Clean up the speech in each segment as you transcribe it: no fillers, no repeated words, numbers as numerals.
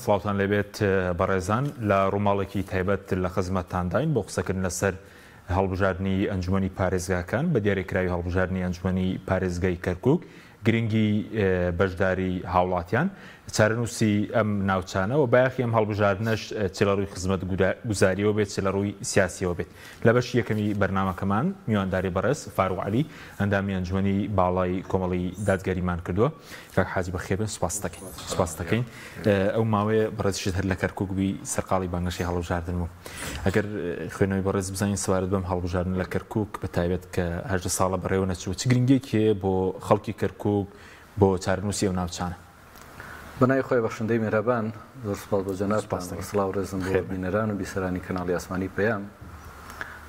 سڵاوتان لەبێت بەڕێزان لە ڕووماڵێکی تایبەت لە خزمەتتانداین بۆ قسەکردن لەسەر هەڵبژاردننی ئەنجومەنی پارێزگاکان بە دیاریکراوی هەڵبژاردننی ئەنجومەنی پارێزگای کەرکووک گرنگی بەشداری هاوڵاتیان چارەنووسی ئەم ناوچانەوە بایەخی ئەم هەڵبژاردنەش چ لە ڕووی خزمەت گوزاریەوە بێت چ لە ڕووی سیاسیەوە بێت لە بەش یەکەمی بەرنامەکەمان میوانداری بەڕێز فاروق عەلی ئەندامی ئەنجومەنی باڵای کۆمەڵی دادگەریمان کردووە کاک حاجی بەخێر بن سوپاس دەکەین ئەو ماوەیە بەڕێزیشت هەر لە کەرکووک بووی سەرقاڵی بانگەشی هەڵبژاردن بوو ئەگەر خوێنەوەی بەڕێز بزانین سوارت بەم هەڵبژاردن لە کەرکووک بە تایبەت کە 18 ساڵە بەڕێوە نەچوو چ گرنگێکی بۆ خەڵکی کەرکووک بۆ چارەنووسی ئەو ناوچانە بەنای خۆی بەخشندەی میێرەبان زۆر سوپاس بۆ جەنابتان سڵاو ڕێزم بۆ بینەران و بیسەرانی کەناڵی ئاسمانی پەیام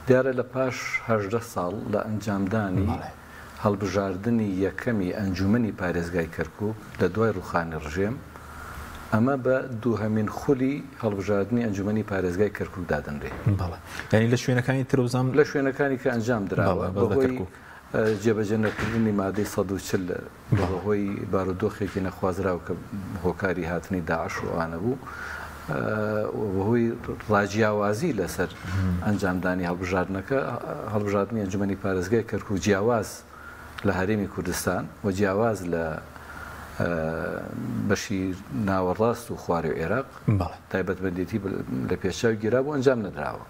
دیارە لە پاش 18 ساڵ لە ئەنجامدانی هەڵبژاردننی یەکەمی ئەنجومەنی پارێزگای کەرکووک لە دوای ڕووخانی ڕژێم ئەمە بە دووهەمین خولی هەڵبژاردننی ئەنجومەنی پارێزگای کەرکووک دادەنرێ ینی لە شوێنەکانی ترۆزام لە شوێنەکانی کە ئەنجام درراوە بەهۆی جێبەجێ نەکردنی مادەی 140 بەهۆی بارودۆخێکی نەخوازراوە کە هۆکاری هاتنی داعش و ئەوانە بوو بەهۆی ڕاجیاوازی لەسەر ئەنجامدانی هەڵبژاردننی ئەنجومەنی پارێزگای کەرکووک جیاواز لە هەرێمی کوردستان و جیاواز لە بەشی ناوەڕاست و خواری و عێراق تایبەتمەندێتی لە پێشاوی گیرا بۆ ئەنجام نەدراوە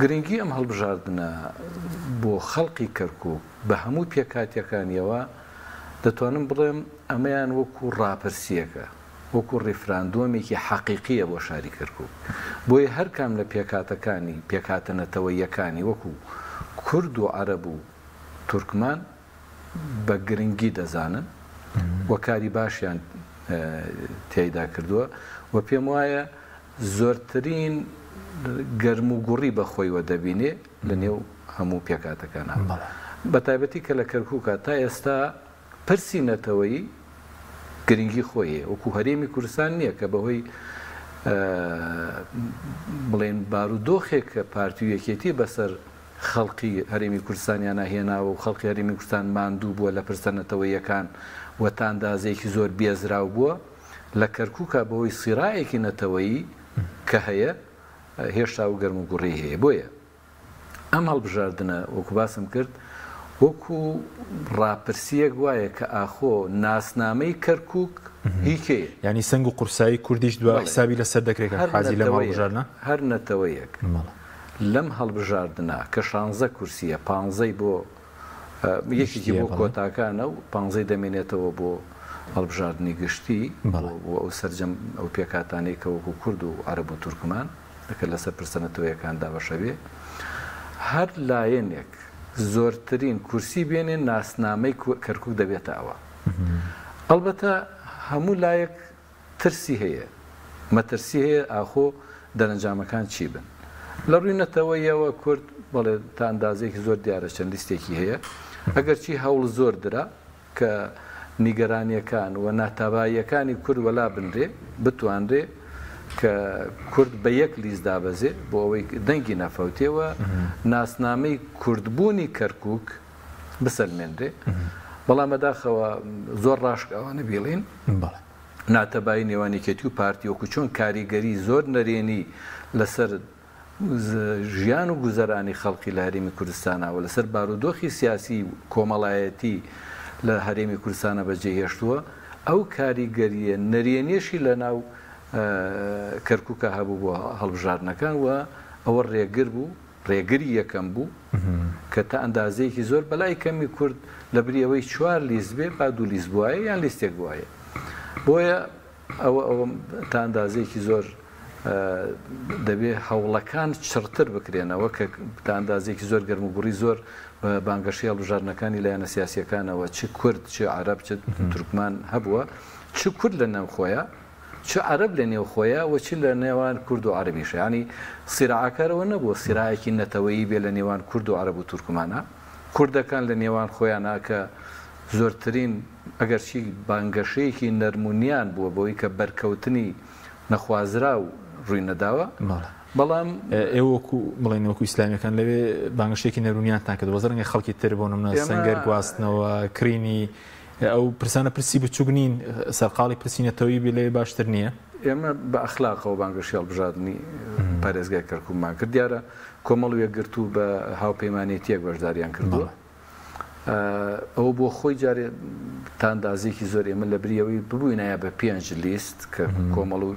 گرنگی ئەم هەڵبژاردنە بۆ خەڵقی کەرکووک بە هەموو پێکاتیەکانیەوە دەتوانم بڵێم ئەمەیان وەکو ڕاپرسیەکە وەکو ڕیفراندۆمێکی حەقیقیە بۆ شاری کەرکووک بۆیە هەر کام لە پێکاتەکانی پێکاتەنەتەوەیەکانی وەکو کورد و عەرەب و تورکمان بە گرنگی دەزانن وەکاری باشیان تێیدا کردووە و پێم وایە زۆرترین گەرم و گوڕی بە خۆیوە دەبینێ لە نێو هەموو پێکاتەکانە بە تایبەتی کە لە کەرکووکە تا ئێستا پرسی نەتەوەی گرنگی خۆیە وەکو هەرێمی کوردستان نییە کە بەهۆی بڵێن بارودۆخێک کە پارتی و یەکێتی بەسەر خەڵقی هەرێمی کوردستانیان ناهێناوە و خەڵقی هەرێمی کوردستان ماندوو بووە لە پرسە نەتەوەیەکان و تا ئەندازەیەکی زۆر بێزراو بووە لە کەرکووکە بەهۆی سیرایەکی نەتەوەیی کە هەیە هێشتا و گەرم و گوڕی هەیە بۆیە ئەم هەڵبژاردنە وەکو باسم کرد وەکو ڕاپرسیەک وایە کە ئاخۆ ناسنامەی کەرکووک هیکەیە ینی سنگ و قورسایی کوردیش دو حسابی لەسەر دەکرێت حاجی لە هەڵبژاردنە هەر نەتەوەیەک لەم هەڵبژاردنە کە 16 کورسیە 15 بۆ یەکێکی بۆ کۆتاکانە و 15 دەمێنێتەوە بۆ هەڵبژاردننی گشتی ئەو سەرجەم ئەو پێکاتانەی کە وەکو کورد و عەرەب و تورکمان دەکە لەسەر پرسەنەتەوەیەکان دابەشەوێ هەر لایەنێک زۆرترین کورسی بێنێن ناسنامەی کەرکووک دەبێتە ئەوە ئەلبەتە هەموو لایەک ترسی هەیە مەترسی هەیە ئاخۆ دەرەنجامەکان چی بن لە ڕووی نەتەوەیەوە کورد بەڵێ تا ئەندازەیەکی زۆر دیارە چەند لیستێکی هەیە ئەگەر چی هەوڵ زۆر درا کە نیگەرانیەکان و ناتاباییەکانی کورد وەلا بنرێ بتوانرێ کە کورد بە یەک لیست دابەزێ بۆ ئەوەی دەنگی نەفەوتێەوە ناسنامەی کوردبوونی کەرکووک بسەلمێنرێ بەڵام بەداخەوە زۆر ڕاشکاوانە بێڵین ناتەبایی نێوانیکێتی و پارتی وەکو چۆن کاریگەری زۆر نەرێنی لەسەر ژیان و گوزەرانی خەڵکی لە هەرێمی کوردستانەوە لەسەر بارودۆخی سیاسی کۆمەڵایەتی لە هەرێمی کوردستانە بەجێهێشتووە ئەو کاریگەریە نەرێنێشی لە ناو کەرکووکە هەبوو بۆ هەڵبژاردنەکان و ئەوە ڕێگر بوو ڕێگری یەکەم بوو کە تا ئەندازەیەکی زۆر بەلای کەمی کورد لە بریەوەی 4 لیست بێ با 2 لیست بووایە یان لیستێک بووایە بۆیە ئەوە تا ئەندازەیەکی زۆر دەبێ هەوڵەکان چڕتر بکرێنەوە کە تا ئەندازەیەکی زۆر گەرم و گوڕی زۆر بانگەشی هەڵبژاردنەکانی لایەنە سیاسیەکانەوە چ کورد چ عەرەب چ تورکمان هەبووە چ کورد لە ناو خۆیە چ عەرەب لە نێو خۆیە و چ لە نێوان کورد و عەرەبیشە ینی سیراعەکەرەوە نەبووە سیراایەکی نەتەوەیی بێ لە نێوان کورد و عەرەب و تورکمانە کوردەکان لە نێوان خۆیانە کە زۆرترین ئەگەرچی بانگەشەیەکی نەرمونیان بووە بۆی کە بەرکەوتنی نەخوازرا و ڕووی نەداوە بەڵام ئێوەکو بڵێن وەکو ئیسلامیەکان لەوێ بانگەشتێکی نەرونیانتان کە وەزەرەنگە خەڵکی تر بۆ نمونە سەنگەر گواستنەوە کرینی ئەو پرسانە پرسی بچووک نین سەرقاڵی پرسینەتەوەی بێ لێ باشتر نییە ئێمە بە ئەخلاقەوە بانگەشی هەڵبژاردننی پارێزگای کەرکووکمان کرد دیارە کۆمەڵ و یەکگرتوو بە هاوپەیمانێتیەک بەشداریان کردووە ئەوە بۆ خۆی جارێ تاندازێکی زۆر ئێمە لە بریەوەی ببووینایە بە 5 لیست کە کۆمەڵ و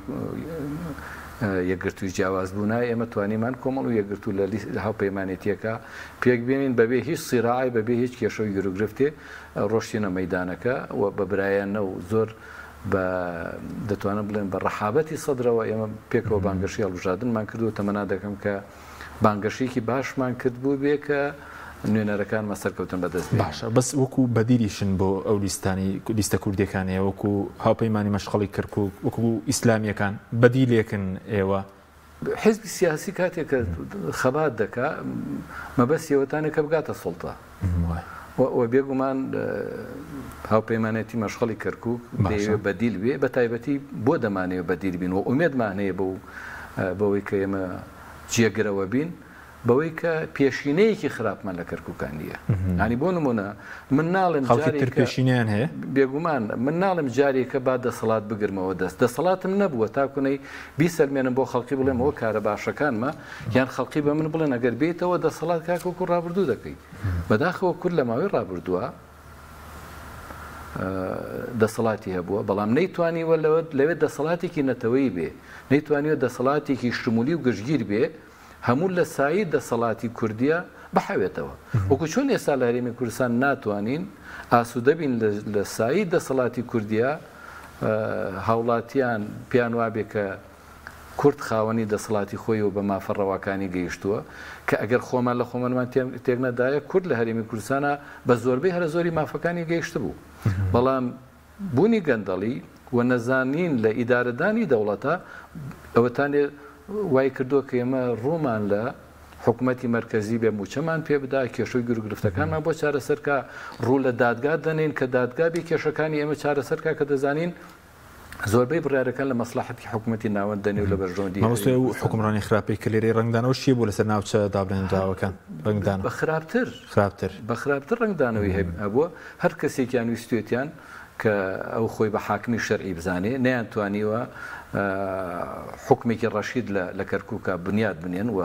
یەکگرتووی جیاواز بوونای ئێمە توانیمان کۆمەڵ و یەکگرتوو لە هاوپەیمانێتیەکە پێک بێنین بەبێ هیچ سیراعی بەبێ هیچ کێشەوەی گرفتێ ڕۆشتینە مەیدانەکە و بە برایەنە و زۆر دەتوانم بڵێن بە ڕەحابەتی سەدرەوە ئێمە پێکەوە بانگەشی هەڵبژاردنمان کردو تەمەنا دەکەم کە بانگەشێکی باشمان کرد بوو بێ کە نوێنەرەکان مەسەرکەوتن بەدەست باشە بەس وەکو بەدیریشن بۆ ئەو لیستە کوردیەکانەیە وەکو هاوپەیمانی مەشغەڵی کەرکووک وەکو ئیسلامیەکان بەدیلێکن ئێوە حزبی سیاسی کاتێککە خەبات دەکا مەبەستیەوەتانێک کە بگاتە سڵتە بێگومان هاوپەیمانێتی مەشغەڵی کەرکووک دەیەوێت بەدیل بێ بە تایبەتی بۆ دەمانەوە بەدیل بین و ئومێدمان هەیە بەوەی کە ئێمە جێگرەوە بین بەوەی کە پێشینەیەکی خراپمان لە کەرکووکان نیە ینی بۆ نمونە من ناڵم پێشینیان هەیە بێگومان من ناڵم جارێکە با دەسەڵات بگرمەوە دەسەڵاتم نەبووە تاکوونەی بیسەلمێنم بۆ خەڵکی بڵێم ئەوە کارە باشەکانمە یان خەڵکی بە من بڵێن ئەگەر بێتەوە دەسەڵات کاکەوەکو ڕابردوو دەکەی بەداخەوە کورد لە ماوەی ڕابردووە دەسەڵاتی هەبووە بەڵام نەیتوانیوە لەوێت دەسەڵاتێکی نەتەوەی بێ نەیتوانیوە دەسەڵاتێکی شمولی و گشتگیر بێ هەموو لە سایی دەسەڵاتی کوردیە بەحەوێتەوە وەکو چۆن ئێستا لە هەرێمی کوردستان ناتوانین ئاسوودە بین لە سایی دەسەڵاتی کوردیە هاوڵاتیان پیان وابێ کە کورد خاوەنی دەسەڵاتی خۆی و بە مافەڕەواکانی گەیشتووە کە ئەگەر خۆمان لە خۆمانمان تێک نەدایە کورد لە هەرێمی کوردستانە بە زۆربەی هەرە زۆری مافەکانی گەیشت بوو بەڵام بوونی گەندەڵی و نەزانین لە ئیدارەدانی دەوڵەتە ئەوەتانێ وای کردووە کە ئێمە ڕوومان لە حکوومەتی مرکزی بێ موچەمان پێ بدا کێشەی گرفتەکانمان بۆ چارەسەرکە ڕوو لە دادگا دەنین کە دادگابی کێشەکانی ئێمە چارەسەرکە کە دەزانین زۆربەی بڕارەکان لە مەسلحەتی حکوومەتی ناوەند دەنێ و لە بەرژۆندی مەوەستۆ و حکومڕانی خراپەی کە لێرەی ڕنگدانەوە شیە بوو لەسەر ناوچە دابرێنراوەکان ڕنگدان بە خراپتر بە خراپتر ڕنگدانەوەی هەبووە هەر کەسێکیان ویستوێتیان کە ئەو خۆی بە حاکمی شەرعی بزانێ نەیانتوانیوە حکمێکی ڕەشید لە کەرکووکە بنیاد بنێن و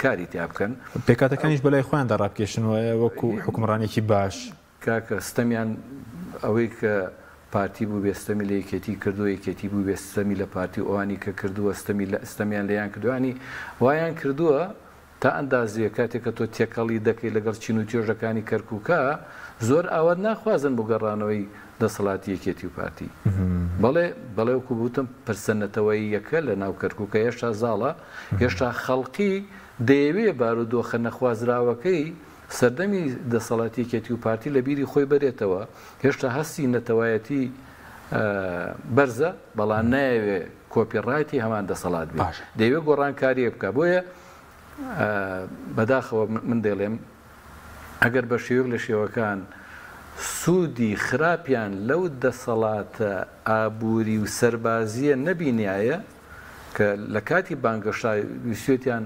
کاری تیا بکەن پێکاتەکانیش بەلای خۆیان دەڕابکێشنەوە وەکو حکومڕانێکی باش کاکە ستەمیان ئەوەی کە پارتی بوو بێستەمی لە یەکێتی کردو یەکێتی بوو بێستەمی لە پارتی ئەوانی کە کردووە ستەمیان لەیان کردوانی وایان کردووە تا ئەندازیە کاتێک کە تۆ تێکەڵی دەکەی لەگەڵ چین و توێژەکانی کەرکووکە زۆر ئاوات ناخوازن بۆ گەڕانەوەی دەسەڵاتی یەکێتی و پارتی بەڵێ وەکو بوتم پرسەنەتەوەی یەکە لە ناو کەرکووکە هێشتا زاڵە هێشتا خەڵقی دەیەوێ بارودۆخە نەخوازراوەکەی سەردەمی دەسەڵاتی یەکێتی و پارتی لە بیری خۆی بەرێتەوە هێشتا هەستی نەتەوایەتی بەرزە بەڵام نایەوێ کۆپیڕایتی هەمان دەسەڵات بێ دەیەوێت گۆڕانکاریە بکە بۆیە بەداخەوە من دەڵێم ئەگەر بە شێوەیەک لە شێوەکان سوودی خراپیان لەو دەسەڵاتە ئابووری و سەربازیە نەبینایە کە لە کاتی بانگەشای ویسوێتیان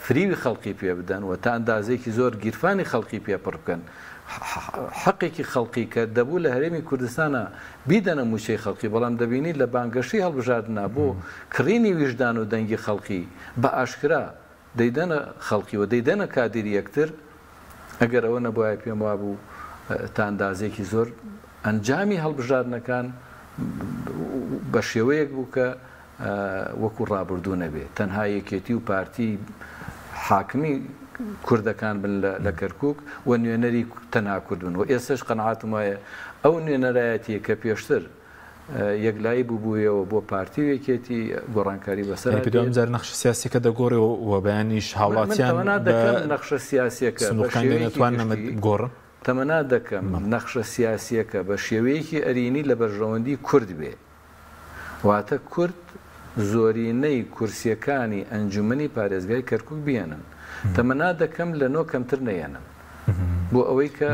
فریوی خەڵقی پێ بدەن و تا ئەندازەیەکی زۆر گیرفانی خەڵقی پێ پڕ بکەن حەقێکی خەڵقی کە دەبوو لە هەرێمی کوردستانە بیدەنە موچەی خەڵقی بەڵام دەبینی لە بانگەشی هەڵبژاردنە بۆ کڕینی ویژدان و دەنگی خەڵقی بە ئاشکرا دەیدەنە خەڵقی و دەیدەنە کادری یەکتر ئەگەر ئەوە نەبووە پێم وابوو تا ئەندازێکی زۆر ئەنجامی هەڵبژاردنەکان بە شێوەیەک بوو کە وەکو ڕابردوو نەبێت تەنها یەکێتی و پارتی حاکمی کوردەکان بن لە کەرکووک و نوێنەری تەنها کورد بن و ئێستش قەنەعاتم وایە ئەو نوێنەرایەتیە کە پێشتر یەکلایی بووبوویەوە بۆ پارتی یەکێتی گۆڕانکاری بەسەر جار نەخشە سیاسیەکە دەگۆڕێەوە بەیانیش هاوڵاتیان نەخشە سیاسیەکە گۆڕن تەمەنا دەکەم نەخشە سیاسیەکە بە شێوەیەکی ئەرینی لە بەرژەوەندی کورد بێ واتە کورد زۆرینەی کورسیەکانی ئەنجومەنی پارێزگای کەرکووک بێنن تەمەنا دەکەم لە نۆ کەمتر نەیەنن بۆ ئەوەی کە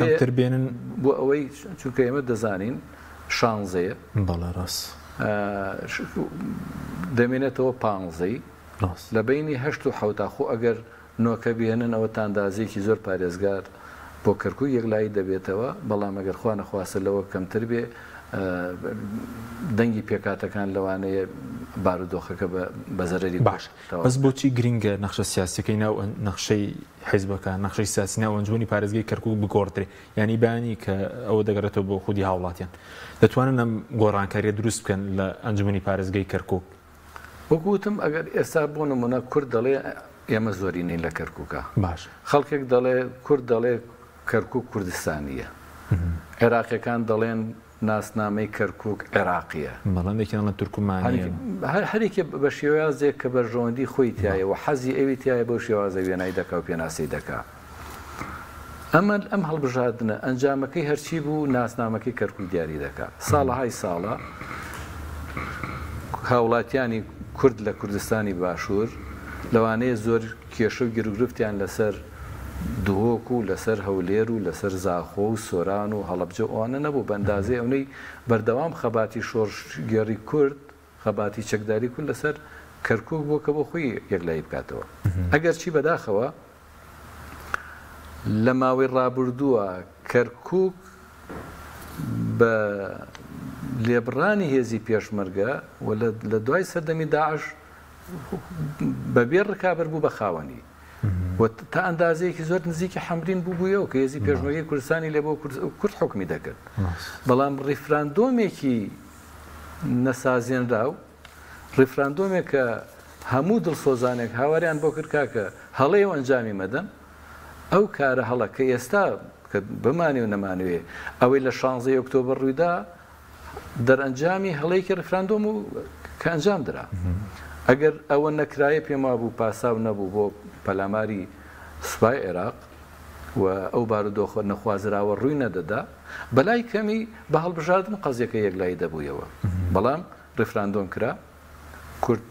کەمتر بێنن بۆ ئەوەی چونکە ئێمە دەزانین شانزەیە بەڵێ ڕاست دەمێنێتەوە پانزەی لە بینی هەشت و حەوتاخۆ ئەگەر نۆکە بێنن ئەوە تاندازێکی زۆر پارێزگار بۆ کەرکووک یەکلایی دەبێتەوە بەڵام ئەگەر خوا نەخواستە لەوە کەمتر بێ دەنگی پێکاتەکان لەوانەیە بارودۆخەکە بە زەرری باش بەس بۆچی گرنگە نەخشە سیاسیەکەی ناو نەخشەی حیزبەکان نەخشەی سیاسی ناو ئەنجومەنی پارێزگای کەرکووک بگۆڕدرێ ینی بانی کە ئەوە دەگەڕێتەوە بۆ خودی هاوڵاتیان دەتوانن ئەم گۆڕانکاریە دروست بکەن لە ئەنجومەنی پارێزگای کەرکووک وەکوتم ئەگەر ئێستا بۆ نمونە کورد دەڵێ ئێمە زۆرینەی لە کەرکووکە باش خەڵکێک دەڵێ کورد دەڵێ کەرکووک کوردستانیە عێراقیەکان دەڵێن ناسنامەی کەرکووک عێراقیە بەڵندێکیان لە تورکمانیە هەرێکی بە شێوازێک کە بەرژەوەندی خۆی تایە و حەزی ئەوی تایە بەو شێوازە وێنایی دەکا و پێناسی دەکا ئەم هەڵبژاردنە ئەنجامەکەی هەرچی بوو ناسنامەکەی کەرکووک دیاری دەکا ساڵەهای ساڵە هاوڵاتیانی کورد لە کوردستانی باشوور لەوانەیە زۆر کێشە و گرگرفتیان لەسەر دهۆک و لەسەر هەولێر و لەسەر زاخۆ و سۆران و هەڵەبجە ئەوانە نەبوو بەندازێ ئەوەی بەردەوام خەباتی شۆڕگێڕی کورد خەباتی چەکداری کورد لەسەر کەرکووک بووە کە بۆ خۆی یەکلایی بکاتەوە ئەگەر چی بەداخەوە لە ماوەی ڕابردووە کەرکووک بە لێبڕانی هێزی پێشمەرگە و لە دوای سەردەمی داعش بەبێ ڕکابەر بوو بە خاوەنی تا ئەندازەیەکی زۆر نزیکی حەمرین بووبوویەوە کە هێزی پێشمەرگەی کوردستانی لێ بۆ کورد حکمی دەکرد بەڵام ڕیفراندۆمێکی نەسازێنرا و ڕیفراندۆمێک کە هەموو دڵسۆزانێک هاواریان بۆ کرد کاکە هەڵەیە و ئەنجامی مەدەن ئەو کارە هەڵە کە ئێستا کە بمانێ و نەمانوێ ئەوەی لە 16 ئۆکتۆبر ڕوویدا دەرئەنجامی هەڵەیەکی ڕیفراندۆم و کە ئەنجام درا ئەگەر ئەوە نەکرایە پێما بوو پاساو نەبوو بۆ پەلاماری سوپای عێراق و ئەو بارودۆخە نەخوازراوە ڕووی نەدەدا بەلای کەمی بە هەڵبژاردن قەزیەکە یەکلایی دەبوویەوە بەڵام ڕیفراندۆم کرا کورد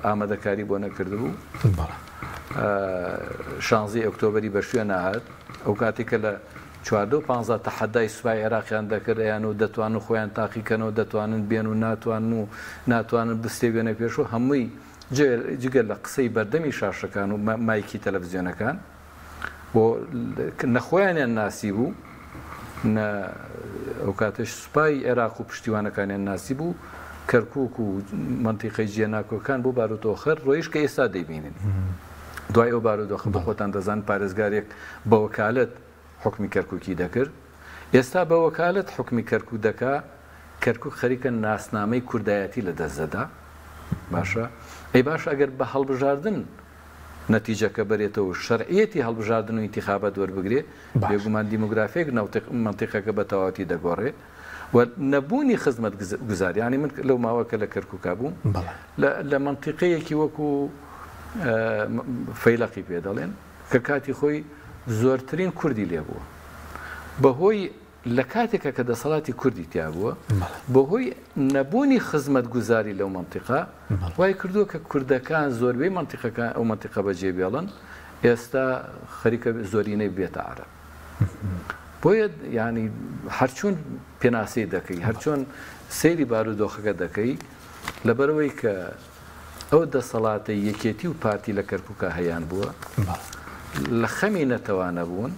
ئامادەکاری بۆ نەکردبوو 16 ئۆکتۆبری بە شوێن ناهات ئەو کاتێکە لە 14 و 15 تەحەدای سوپای عێراقیان دەکردیان و دەتوانن خۆیان تاقیکەنەوە دەتوانن بێن و ناتوانن بستێوێنە پێشوە هەمووی جگەل لە قسەی بەردەمی شاشەکان و مایکی تەلەڤیزیۆنەکان بۆ نەخۆیانیان ناسی بوو ئەو کاتەش سوپای عێراق و پشتیوانەکانیان ناسی بوو کەرکووک و منتیقەی جیێناکۆکان بۆ بارودۆخە ڕۆیش کە ئێستا دەیبینن دوای ئەو بارودۆخە بە خۆتان دەزان پارێزگارێک بە وەکالەت حکمی کەرکووکی دەکرد ئێستا بە وەکالەت حکمی کەرکووک دەکا کەرکووک خەریکە ناسنامەی کوردایەتی لە دەستدەدا باشە ئەی باش ئەگەر بە هەڵبژاردن نەتیجەکە بەرێتەوە شەرعیەتی هەڵبژاردن و ئینتیخابەت وەربگرێ بێگومان دیموگرافیک منتیقەکە بە تەواوەتی دەگۆڕێ و نەبوونی خزمەت گوزاریانی من لەو ماوەکە لە کەرکووکا بووم لە منتیقەیەکی وەکو فەیلەقی پێ دەڵێن کە کاتی خۆی زۆرترین کوردی لێبووە بەهۆی لە کاتێکە کە دەسەڵاتی کوردی تیا بووە بەهۆی نەبوونی خزمەت گوزاری لەو منتیقا وای کردووە کە کوردەکان زۆربەی منتیقەکان ئەو منتیقە بەجێ بێڵن ئێستا خەریکە زۆرینەی بێتە عەرەب بۆیە ینی هەرچۆن پێناسی دەکەی هەرچۆن سەیری بارودۆخەکە دەکەی لەبەرەوەی کە ئەو دەسەڵاتە یەکێتی و پارتی لە کەرکووکە هەیان بووە لە خەمی نەتەوانە بوون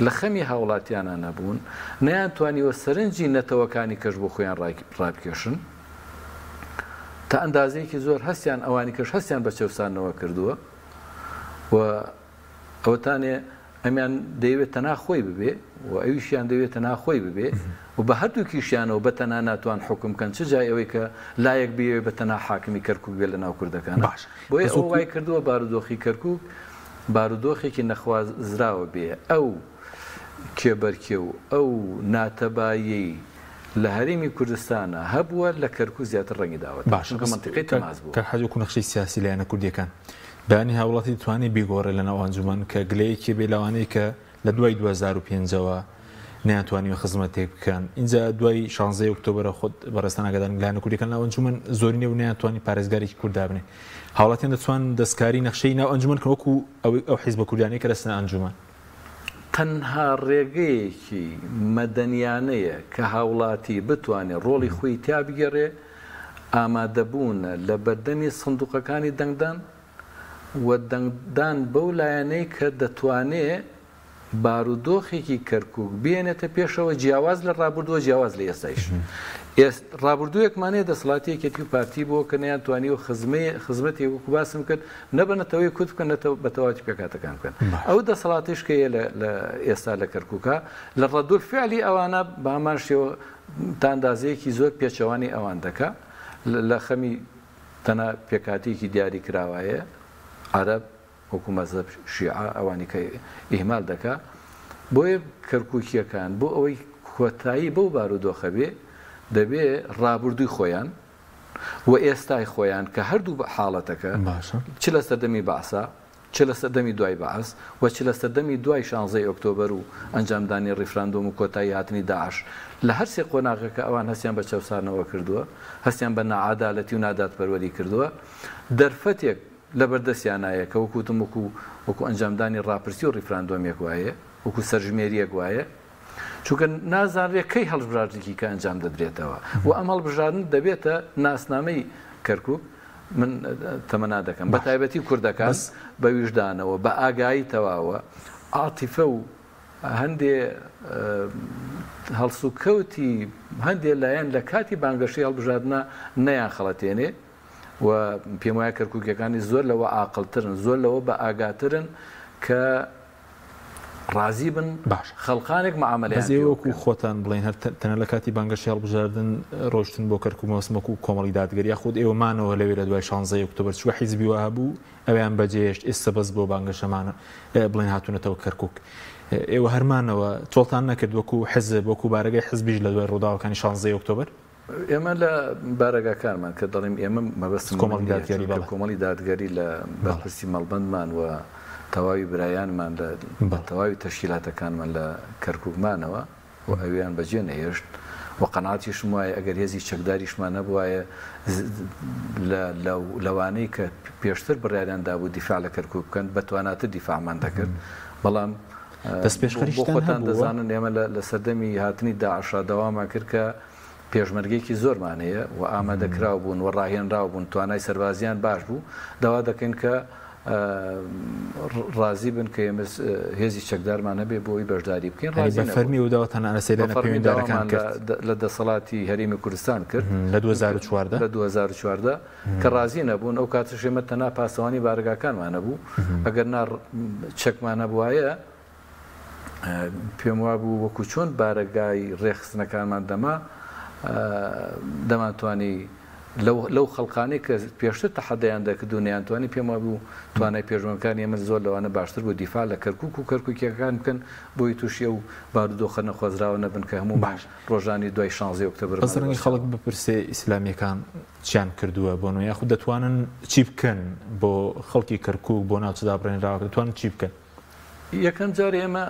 لە خەمی هاوڵاتیانە نەبوون نەیانتوانیوە سەرنجی نەتەوەکانی کەش بۆ خۆیان ڕابکێشن تا ئەندازەیەکی زۆر هەستیان ئەوانی کەش هەستیان بە چەوسانەوە کردووە و ئەوەتانێ ئەمیان دەیەوێت تەنها خۆی ببێ و ئەویشیان دەوێت تەنها خۆی ببێ و بە هەردووکیشیانەوە بە تەنها ناتوان حکم بکەن چ جای ئەوەی کە لایەک بێ بە تەنها حاکمی کەرکووک بێ لە ناو کوردەکان بۆیە ئەو وای کردووە بارودۆخی کەرکووک بارودۆخێکی نەخوازراوە بێ ئەو کێبەرکێ و ئەو ناتەبایی لە هەرێمی کوردستانە هەبووە لە کەرکووک زیاتر ڕەنگی داوە منتیقەی تەماس بوو کە حەجوکو نەخشەی سیاسی لایەنە کوردیەکان بەیانی هاوڵاتی دەتوانێت بیگۆڕێت لە ناو ئەنجومەن کە گلەیەکی بێ لەوانەیە کە لە دوای 2005ەوە نەیانتوانیوە خزمەتێک بکەن اینجا دوای 16 ئۆکتۆبرە خۆت بەڕێستان ئاگادارن لایەنە کوردیەکان ناو ئەنجومەن زۆرینێ و نەیانتوانی پارێزگارێکی کورد دابنێ هاوڵاتیان دەتوان دەستکاری نەخشەی ناو ئەنجومەن کە وەکو ئەو حیزبە کوردیانەی کە لەسنە ئەنجومەن تەنها ڕێگەیەکی مەدەنیانەیە کە هاوڵاتی بتوانێت ڕۆڵی خۆی تا بگەڕێ ئامادەبوون لە بەردەمی سندوقەکانی دەنگدان و دەنگدان بەو لایەنەی کە دەتوانێت بارودۆخێکی کەرکووک بێنێتە پێشەوە جیاواز لە ڕابردووە جیاواز لە ئێستایش ڕابردوویەکمانەیە دەسەڵاتیەکێتی و پارتی بۆ کە نەیانتوانی و خزمەتی وەکو باسم کرد نەبنەتەوەی کوت بکەن بە تەواتی پێکاتەکان بکەن ئەو دەسەڵاتیش کە لە ئێستا لە کەرکووکە لە ڕەدوور فعلی ئەوانە بە هەمان شێوە تاندازەیەکی زۆر پێچەوانی ئەوان دەکا لە خەمی تەنە پێکاتێکی دیاری کراوایە عەرەب وەکو مەزهەب شیعە ئەوانی کە ئیهمال دەکا بۆیە کەرکووکیەکان بۆ ئەوەی کۆتایی بەو بارودۆخە بێ دەبێ ڕابردووی خۆیان و ئێستای خۆیان کە هەردوو بە حاڵەتەکە چ لە سەردەمی باسا چ لە سەردەمی دوای بەعس و چ لە سەردەمی دوای 16 ئۆکتۆبەر و ئەنجامدانی ڕیفراندۆم و کۆتایی هاتنی داعش لە هەر سێ قۆناغەکە ئەوان هەستیان بە چەوسانەوە کردووە هەستیان بە نەعادالەتی و ناداتپەروەری کردووە دەرفەتێک لە بەردەستیانایە کە وەکوتم وەکو ئەنجامدانی ڕاپرسی و ڕیفراندۆمێک وایە وەکو سەرژمێریەک وایە چونکە نازانرێت کەی هەڵبژاردنێکی کە ئەنجام دەدرێتەوە و ئەم هەڵبژاردن دەبێتە ناسنامەی کەرکووک من تەمەنا دەکەم بە تایبەتی کوردەکان بە ویژدانەوە بە ئاگایی تەواوە عاتیفە و هەندێ هەڵسوکەوتی هەندێک لایەن لە کاتی بانگەشەی هەڵبژاردنە نەیان خەڵەتێنێ و پێم وایە کەرکووکیەکانی زۆر لەوە عاقڵترن زۆر لەوە بە ئاگاترن کە ڕازی بن خەڵقانێک معاملەیان وەکو خۆتان بڵێن هەر تەنە لە کاتی بانگەشی هەڵبژاردن ڕۆشتن بۆ کەرکووک مەوسمەکو کۆمەڵی دادگەری خۆت ئێوەمانەوە لەوێرە دوای 16 ئۆکتۆبەر چوە حیزبی وە هەبوو ئەویان بەجێهێشت ئێستا بەس بۆ بانگەشەمانە بڵێن هاتوونەتەوە کەرکووک ئێوە هەرمانەوە تۆڵتان نەکرد وەکو حزب وەکو بارگەی حزبیش لە دوای ڕووداوەکانی 16 ئۆکتۆبەر ئێمە لە بارەگاکانمان کە دەڵێم ئێمە مەبەستم کۆمەڵی دادگەری لە بەرپرسی مەڵبەندمان و تەواوی برایانمان لە تەواوی تەشکیلاتەکانمان لە کەرکووکمانەوە و ئەویان بەجێ نەهێشت و قەناعاتیشم وایە ئەگەر هێزی چەکداریشمان نەبوایە لەوانەی کە پێشتر بڕیاریان دابوو دیفاع لە کەرکووک بکەن بەتواناتر دیفاعمان دەکرد بەڵام بۆ خۆتان دەزانن ئێمە لە سەردەمی هاتنی داعشا داوامان کرد کە پێشمەرگێکی زۆرمانەیە و ئامادەکراو بوون و ڕاهێنراو بوون توانای سەربازیان باش بوو داوا دەکەن کە ڕازی بن کە ئێمە هێزی چەکدارمان هەبێ بۆی بەشداری بکەین فەرمی وداوەتان ئەسەیرانە پەیوەندیدارەکان لە دەسەڵاتی هەرێمی کوردستان کرد لە 2014 کە ڕازی نەبوون ئەو کاتش ئێمە تەنها پاسەوانی بارگاکانمان نەبوو ئەگەر چەکمان نەبوایە پێم وابوو وەکو چۆن بارگای ڕێخستنەکانمان دەمانتوانی لەو خەڵقانەی کە پێشتر تەحەدەیان دەکرد و نەیانتوانی پێم وابوو توانای پێشمەرگەکانی ئێمە زۆر لەوانە باشتر بۆ دیفاع لە کەرکووک و کەرکووکیەکان بکەن بۆی تووشیە و بارودۆخە نەخوازراوە نەبن کە هەموو باش ڕۆژانی دوای 16 ئۆکتۆبەر بەزڕنگی خەڵک بپرسێ ئیسلامیەکان چیان کردووە بۆ نوێ یاخود دەتوانن چی بکەن بۆ خەڵکی کەرکووک بۆ ناوچەدا بڕێنراوە دەتوانن چی بکەن یەکەم جار ئێمە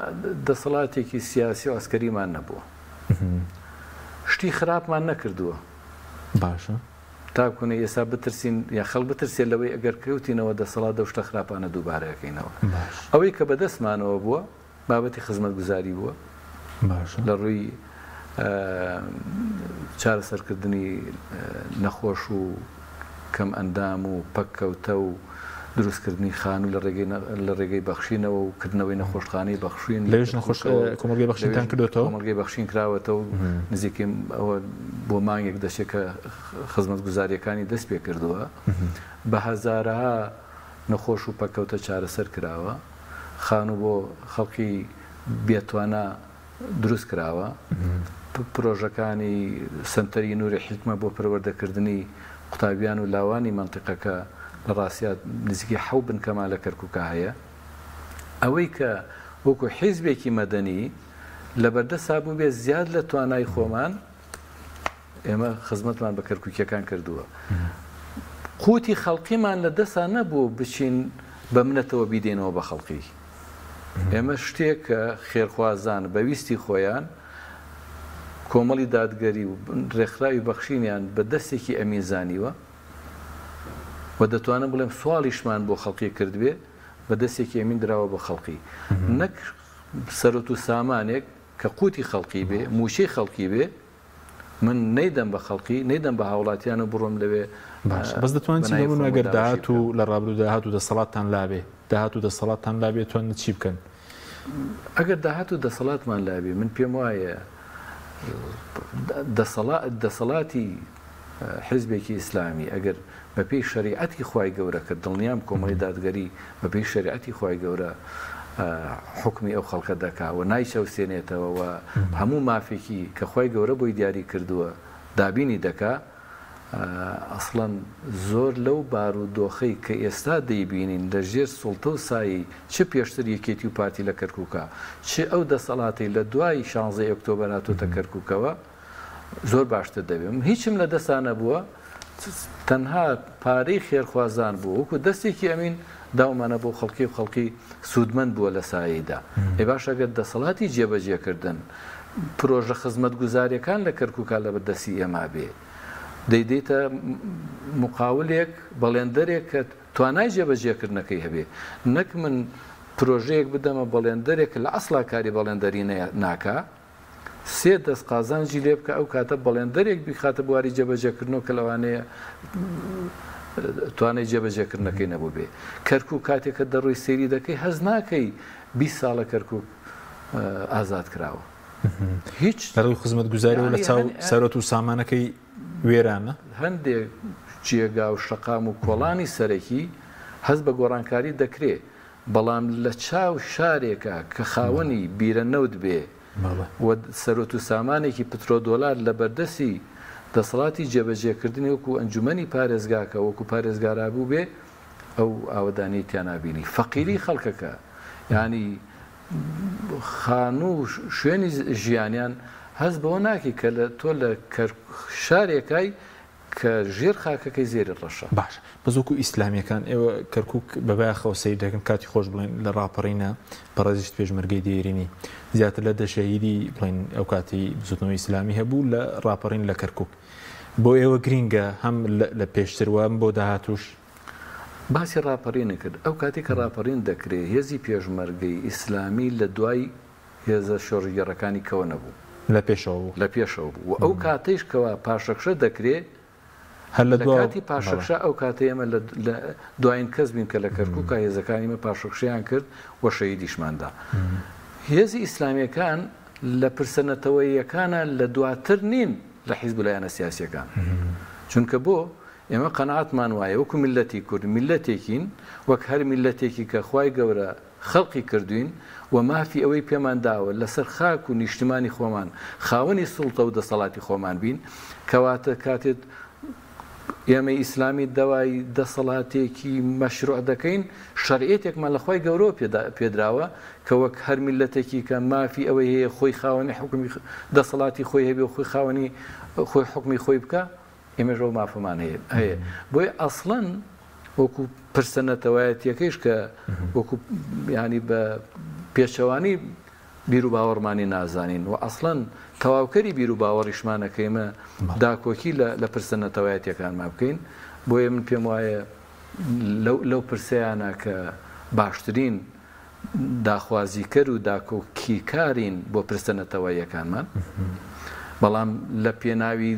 دەسەڵاتێکی سیاسی و ئەسکەریمان نەبووە شتی خراپمان نەکردووە باشە تاکوونە ئێستا بترسین یا خەڵ بترسێت لەوەی ئەگەر کەوتینەوە دەسەڵات دەشتە خراپانە دووبارەکەینەوە ئەوەی کە بەدەستمانەوە بووە بابەتی خزمەتگوزاری بووە لە ڕووی چارەسەرکردنی نەخۆش و کەم ئەندام و پەککەوتە و دروستکردنی خان و لە ڕێگەی بەخشینەوە و کردنەوەی نەخۆشخانەی بەخشین لەوێش نەخۆش کۆمەڵگەی بەخشینتان کردوێتەوە کۆمەڵگەی بەخشین کراوەتەوە و نزیکەی ئەوە بۆ مانگێک دەشێت کە خزمەتگوزاریەکانی دەست پێ کردووە بە هەزارەها نەخۆش و پەککەوتە چارەسەر کراوە خان و بۆ خەڵکی بێتوانە دروست کراوە پرۆژەکانی سنتەری نووری حکمە بۆ پەروەردەکردنی قوتابیان و لاوانی مەنتیقەکە لە ڕاستیات نزیکی حەو بن کەما لە کەرکووکە هەیە ئەوەی کە وەکو حیزبێکی مەدەنی لە بەردەسا بوو بێ زیاد لە توانای خۆمان ئێمە خزمەتمان بە کەرکووکیەکان کردووە قوتی خەڵقیمان لە دەسا نەبوو بچین بە منەتەوە بیدێنەوە بە خەڵقی ئێمە شتێک کە خێرخوازان بەویستی خۆیان کۆمەڵی دادگەری و ڕێکخراوی بەخشینیان بە دەستێکی ئەمیزانیوە و دەتوانم بڵێم سواڵیشمان بۆ خەڵقی کردوێ بە دەستێکی ئەمین دراوە بە خەڵقی نەک سەرۆت و سامانێک کە قوتی خەڵقی بێ موشەی خەڵقی بێ من نەیدەم بە خەڵقی نەیدەم بە هاوڵاتیان و بڕۆم لەوێ بەس دەتوانین ئەگەر داهات و لە ڕابردوو داهات و دەسەڵاتتان لابێ داهات و دەسەڵاتتان لابێت توانن چی بکەن ئەگەر داهات و دەسەڵاتمان لابێ من پێم وایە دەسەڵاتی حزبێکی ئیسلامی ئەگەر بەپێی شریعەتی خوای گەورە کە دڵنیام کۆمەڵی دادگەری بەپێی شریعەتی خوای گەورە حکمی ئەو خەڵکە دەکا و نایچەوسێنێتەوە و هەموو مافێکی کە خوای گەورە بۆی دیاری کردووە دابینی دەکا ئەسڵەن زۆر لەو بارودۆخەی کە ئێستا دەیبینین لە ژێر سوڵتە و سایی چ پێشتر یەکێتی و پارتی لە کەرکووکە چ ئەو دەسەڵاتی لە دوای 16 ئۆکتۆبەر هاتووەتە کەرکووکەوە زۆر باشتر دەبێت هیچم لە دەستانە بووە تەنها پارەی خێرخوازان بوو وەکو دەستێکی ئەمین داومانە بۆ خەڵکی و خەڵکی سوودمەند بووە لە سایەدا ئێ باش ئەگەر دەسەڵاتی جێبەجێکردن پرۆژە خزمەت گوزاریەکان لە کەرکووکە لە بەردەستی ئێمە بێ دەیدێتە مقاولێک بەڵێندەرێک کە توانای جێبەجێکردنەکەی هەبێ نەک من پرۆژەیەک بدەمە بەڵێندەرێک لە ئەسڵا کاری بەڵێندەری ناکا سێ دەست قازانجی لێ بکە ئەو کاتە بەڵێندەرێک بیخاتە بواری جێبەجێکردنەوە کە لەوانەیە توانای جێبەجێکردنەکەی نەبوو بێ کەرکووک کاتێکە دەڕۆی سەیری دەکەی هەز ناکەی 20 ساڵە کەرکووک ئازاد کراوە هیچ دەڕوی خزمەت گوزاریەوە لە چاو سەرۆت و سامانەکەی وێرانە هەندێک جێگا و شەقام و کۆڵانی سەرەکی هەز بە گۆڕانکاری دەکرێت بەڵام لە چاو شارێکە کە خاوەنی بیرە نەوت بێ و سەرۆت و سامانێکی پترۆدۆلار لە بەردەسی دەسەڵاتی جێبەجێکردنی وەکو ئەنجومەنی پارێزگاکە وەکو پارێزگارابوو بێ ئەو ئاوەدانی تیانابینی فەقیری خەڵکەکە ینی خانوو شوێنی ژیانیان هەست بەوە ناکی کە لە تۆ لە شارێکای کە ژێر خاکەکەی زێری ڕەشە باش بەزۆکو ئیسلامیەکان ئێوە کەرکووک بەبایخەوە سەیر دەکەن کاتی خۆش بڵێن لە ڕاپەڕینە بەڕێزیشت پێشمەرگەی دێرینی زیاتر لە دەشەهیدی بڵێن ئەو کاتی بزوتنەوەی ئیسلامی هەبوو لە ڕاپەڕین لە کەرکووک بۆ ئێوە گرینگە هەم لە پێشتروان بۆ داهاتوش باسی ڕاپەڕینە کرد ئەو کاتی کە ڕاپەڕین دەکرێت هێزی پێشمەرگەی ئیسلامی لە دوای هێزە شۆڕگەڕەکانی کەوە نەبوو لە پێشەوە بوو و ئەو کاتەیش کەوا پاشەکشە دەکرێت هەر لە کاتی پاشەکشە ئەو کاتە ئێمە لە دوایین کەس بین کە لە کەرکووکە هێزەکانیمە پاشەکشیان کرد وە شەهیدیشماندا هێزی ئیسلامیەکان لە پرسەنەتەوەیەکانە لە دواتر نین لە حیزب لایەنە سیاسیەکان چونکە بۆ ئێمە قەنەعەتمان وایە وەکو میلەتی کورد میلەتێکین وەک هەر میلەتێکی کە خوای گەورە خەڵقی کردوین و مافی ئەوەی پێمان داوە لەسەر خاک و نیشتمانی خۆمان خاوەنی سوڵتە و دەسەڵاتی خۆمان بین کەواتە کاتێت ئێمە ئیسلامی دەوای دەسەڵاتێکی مەشروع دەکەین شەرعێتێکمان لە خوای گەورەوە پێدراوە کە وەک هەر میلەتێکی کە مافی ئەوەی هەیە خۆی خاوەنی حکمی دەسەڵاتی خۆی هەبێ و خۆی خاوەنی خۆی حکمی خۆی بکە ئێمەژەوە مافەمان هەیە بۆیە ئەسڵەن وەکو پرسەنەتەوایەتیەکەیش کە وەکو ینی بە پێچەوانی بیر و باوەڕمانی نازانین و ئەسڵەن تەواوکەری بیر و باوەڕیشمانەکەیمە داکۆکی لە پرسەنەتەوایەتیەکانمان بکەین بۆیە من پێم وایە لەو پرسیانە کە باشترین داخوازیکەر و داکۆکیکارین بۆ پرسەنەتەواییەکانمان بەڵام لە پێناوی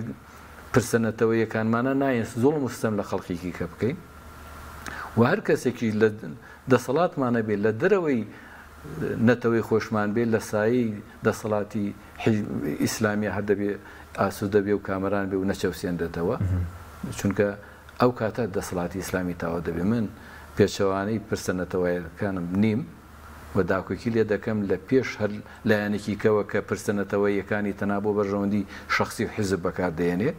پرسەنەتەوەیەکانمانە نایەن زوڵم و ستەم لە خەڵکیکی کە بکەین و هەر کەسێکی لە دەسەڵاتمانە بێت لە دەرەوەی نەتەوەی خۆشمان بێت لە سایی دەسەڵاتی ئیسلامی هەر دەبێ ئاسوودە بێ و کامەران بێ و نەچەوسێنرێتەوە چونکە ئەو کاتە دەسەڵاتی ئیسلامی تاوا دەبێ من پێچەوانەی پرسەنەتەوەیەکانم نیم و داکۆکی لێ دەکەم لە پێش هەر لایەنێکی کەوە کە پرسەنەتەوەیەکانی تەنها بۆ بەڕەوەندی شەخسی و حیزب بەکاردێنێ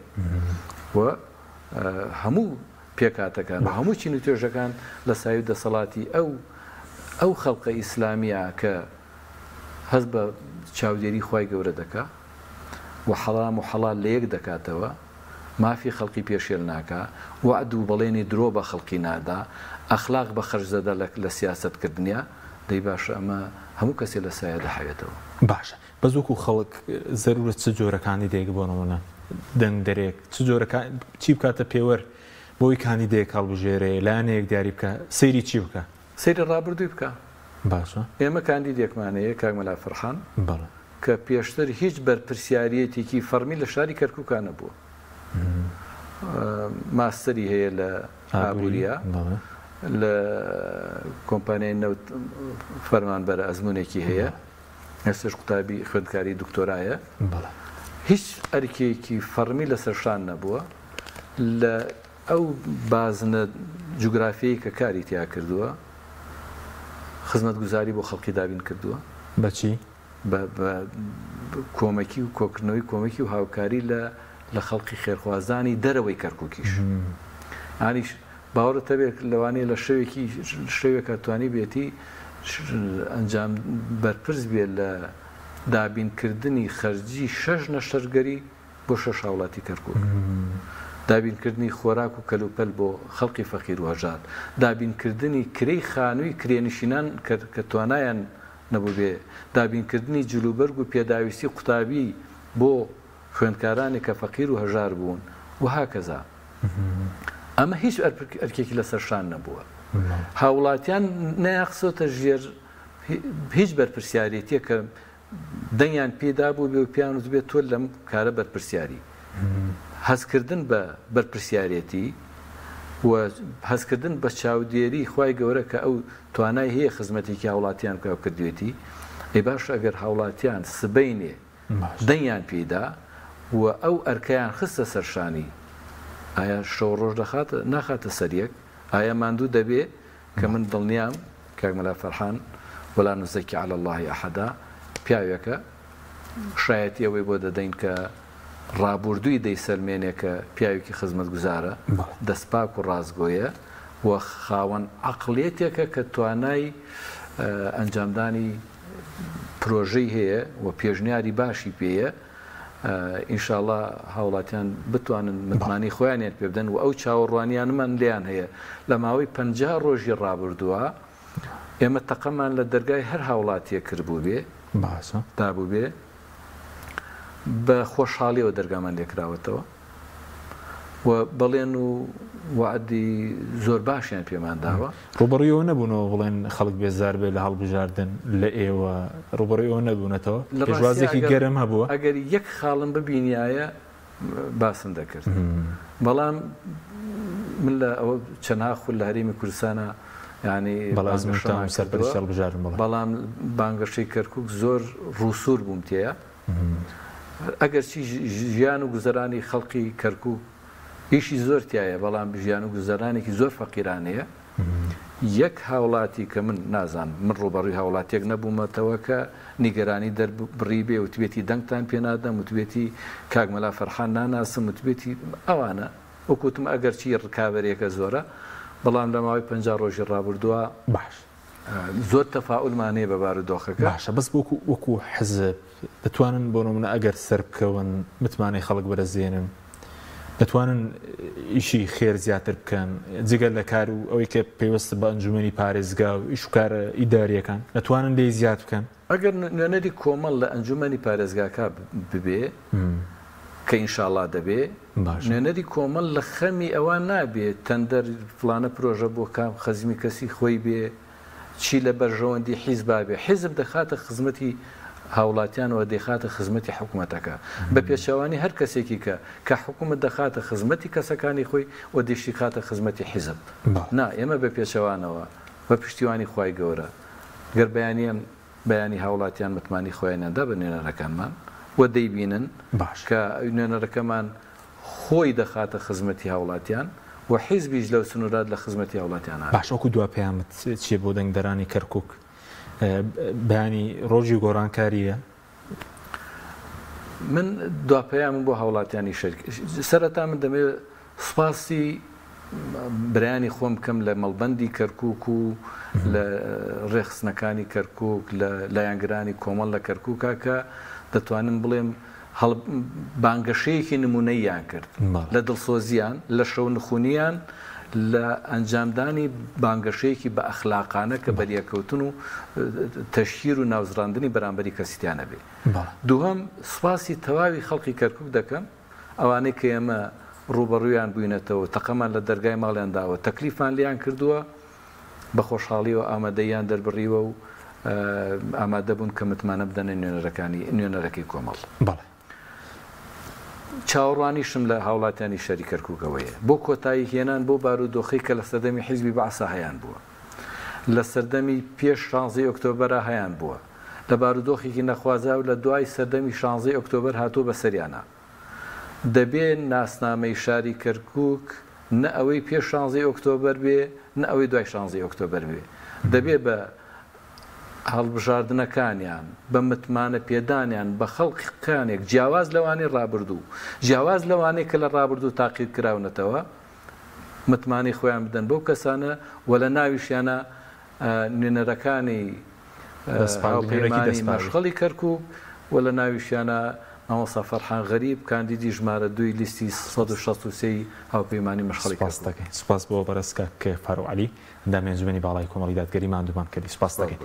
و هەموو پێکاتەکان و هەموو چین و توێژەکان لە ساوی دەسەڵاتی ئەو خەڵقە ئیسلامیە کە هەست بە چاودێری خوای گەورە دەکا و حەڵام و حەڵال لە یەک دەکاتەوە مافی خەڵکی پێشێل ناکا وعد و بەڵێنی درۆ بە خەڵکی نادا ئەخلاق بە خەرجدەدا لە سیاسەتکردنیا دەی باشە ئەمە هەموو کەسێ لە سایە دەحەوێتەوە باشە بەزووکو خەڵک زەرورەت چ جۆرەکانی دێک بۆ نمونە دەنگ دەرێک چ جۆرەکان چی بکاتە پێوەەر بۆی کاندیدەیەک هەڵبژێرێ لایەنێک دیاری بکە سەیری چی بکە سەیری ڕابردووی بکە باشە ئێمە کاندیدێکمانەیە کاک مەلا فەرحان بەڵێ کە پێشتر هیچ بەرپرسیارەتێکی فەرمی لە شاری کەرکووکانە بووە ماستەری هەیە لە ئابووریا لە کۆمپانیای نەوت فەرمانبەرە ئەزمونێکی هەیە ئێستش قوتابی خوێندکاری دکتۆرایە هیچ ئەرکێکی فەرمی لەسەرشان نەبووە لە ئەو بازنە جوگرافیایی کە کاری تیا کردووە خزمەتگوزاری بۆ خەڵکی دابین کردووە بەچی بە کۆمەکی و کۆکردنەوەی کۆمەکی و هاوکاری لە خەڵکی خێرخوازانی دەرەوەی کەرکووکیش ئانیش باوەڕت هەبێت لەوانەیە لە شەوێکە توانی بێتی ئەنجام بەرپرس بێت لە دابینکردنی خەرجی 6 نەشتەرگەری بۆ 6 هاوڵاتی کەرکووک دابینکردنی خۆراک و کەلوپەل بۆ خەڵکی فەقیر و هەژار دابینکردنی کرەی خانووی کرێنشینان کە توانایان نەبوو بێ دابینکردنی جلوبەرگ و پێداویستی قوتابی بۆ خوێندکارانی کە فەقیر و هەژار بوون و هاکەزا ئەمە هیچ ئەرکێکی لەسەرشان نەبووە هاوڵاتیان نایەخسۆتە ژێر هیچ بەرپرسیارەتیە کە دەنگیان پێدا بوو بێ و پیان وت بێت تۆ لەم کارە بەرپرسیاری هەستکردن بە بەرپرسیارەتی و هەستکردن بە چاودێری خوای گەورە کە ئەو توانای هەیە خزمەتێکی هاوڵاتیان کاو کردوێتی ئەی باش ئەگەر هاوڵاتیان سبەینێ دەنگیان پێدا و ئەو ئەرکەیان خستە سەرشانی ئایا شەو ڕۆژ ناخاتە سەریەک ئایا ماندوو دەبێ کە من دڵنیام کاکمەلا فەرحان وەلا نوزەکی عەلە اللهی ئەحەدا پیاوێکە شایەتی ئەوەی بۆ دەدەین کە ڕابردووی دەیسەلمێنێ کە پیاوێکی خزمەتگوزارە دەستپاک و ڕازگۆیە و خاوەن عەقڵیەتێکە کە توانای ئەنجامدانی پرۆژەی هەیە و پێشنیاری باشی پێیە ئینشاءڵڵا هاوڵاتیان بتوانن متمانی خۆیانیان پێ بدەن و ئەو چاوەڕوانیانمان لیان هەیە لە ماوەی 50 ڕۆژی ڕابردووە ئێمە تەقەمان لە دەرگای هەر هاوڵاتیە کردبوو بێ دابوو بێ بە خۆشحاڵیەوە دەرگامان لێکراوەتەوە و بەڵێن و وعدی زۆر باشیان پێمان داوە ڕوبەڕیەوە نەبوونەوە بڵێن خەڵک بێزار بێ لە هەڵبژاردن لە ئێوە ڕوبەڕیەوە نەبوونەتەوە پێشوازێکی گەرم هەبووە ئەگەر یەک خاڵم ببینایە باسم دەکرد بەڵام من لە ئەوە چەندها خول لە هەرێمی کوردستانە ینی سەرپەرشتی هەڵبژاردن بەڵام بانگەشەی کەرکووک زۆر ڕووسور بووم تێیە ئەگەر چی ژیان و گوزەرانی خەڵکی کەرکووک ئیشی زۆر تایە بەڵام ژیان و گوزەرانێکی زۆر فەقیرانەیە یەک هاوڵاتی کە من نازانم من ڕوبەڕووی هاوڵاتێک نەبوومەتەوە کە نیگەرانی دەربڕی بێ وتبێتی دەنگتان پێ نادەم وتبێتی کاکمەلا فەرحان ناناسم وتبێتی ئەوانە وەکوتم ئەگەر چی ڕکابەرێکە زۆرە بەڵام لە ماوەی 50 ڕۆژی ڕابردووە باش زۆر تەفاعولمانەیە بە بارودۆخەکە باشە بەس وەکو حزب دەتوانن بۆ نمونە ئەگەر سەر بکەون متمانەی خەڵک بەرەزێنن دەتوانن ئیشی خێر زیاتر بکەن جگەر لە کار و ئەوەی کە پێوەستە بە ئەنجومەنی پارێزگا و ئیش و کارە ئیداریەکان دەتوانن لێی زیاد بکەن ئەگەر نوێنەری کۆمەڵ لە ئەنجومەنی پارێزگاکە ببێ کە ئینشاءڵڵا دەبێ نوێنەری کۆمەڵ لە خەمی ئەوان نابێت تەندەر فلانە پرۆژە بۆ کام خەزمی کەسی خۆی بێ چی لە بەرژەوەندی حیزب بێ حیزب دەخاتە خزمەتی هاوڵاتیانەوە دەخاتە خزمەتی حکوومەتەکە بە پێچەوانی هەر کەسێکی کە حکوومەت دەخاتە خزمەتی کەسەکانی خۆی و دەشتی خاتە خزمەتی حیزب نا ئێمە بە پێچەوانەوە بە پشتیوانی خوای گەورە گەر بەیانی هاوڵاتیان متمانی خۆیانیاندا بە نوێنەرەکانمان و دەیبینن کە نوێنەرەکەمان خۆی دەخاتە خزمەتی هاوڵاتیان و حیزبیش لەو سنوورات لە خزمەتی هاوڵاتیانە باش وەکو دوا پەیامت چیە بۆ دەنگدەرانی کەرکووک بەیانی ڕۆژی گۆڕانکاریە من دواپەیامم بۆ هاوڵاتیانی شەرک سەرەتا من دەمەوێت سوپاسی برایانی خۆم بکەم لە مەڵبەندی کەرکووک و لە ڕێخستنەکانی کەرکووک لە لایەنگرانی کۆمەڵ لە کەرکووکە کە دەتوانن بڵێم بانگەشەیەکی نمونەیان کرد لە دڵسۆزیان لە شەو نخونیان لە ئەنجامدانی بانگەشەیەکی بە ئەخلاقانە کە بەریەکەوتن و تەشهیر و ناوزراندنی بەرامبەری کەسیتیانە بێ دووەم سوپاسی تەواوی خەڵکی کەرکووک دەکەم ئەوانەی کە ئێمە ڕوبەڕوویان بووینەتەوە تەقەمان لە دەرگای ماڵیانداوە تەکلیفان لیان کردووە بە خۆشحاڵیەوە ئامادەیان دەربڕیوە و ئامادە بوون کە متمانە بدەنە نوێنەرەکەی کۆمەڵ بەڵێ چاوەڕوانیشم لە هاوڵاتیانی شەری کەرکووکەوەیە بۆ کۆتایی هێنان بۆ بارودۆخی کە لە سەردەمی حیزبی بەعسا هەیان بووە لە سەردەمی پێش 16 ئۆکتۆبەرە هەیان بووە لە بارودۆخێکی نەخوازا و لە دوای سەردەمی 16 ئۆکتۆبەر هاتووە بە سەریانە دەبێت ناسنامەی شاری کەرکووک نە ئەوەی پێش 16 ئۆکتۆبەر بێ نە ئەوەی دوای 16 ئۆکتۆبەر بێ دەبێت بە هەڵبژاردنەکانیان بە متمانە پێدانیان بە خەڵکانێک جیاواز لەوانەی ڕابردوو جیاواز لەوانەیە کە لە ڕابردوو تاقید کراونەتەوە متمانی خۆیان بدەن بەو کەسانە و لە ناویشیانە نوێنەرەکانی هاوپەیمانی مەشغەڵی کەرکووک و لە ناویشیانە مامۆستا فەرحان غەریب کاندیدی ژمارە 2 لیستی 163 هاوپەیمانی مەشغەڵی سپاس بۆ بەرزکە کە فاروق عەلی ئەندامی ئەنجومەنی باڵای کۆمەڵی دادگەری ماندوومان کردی سپاس دەکەین.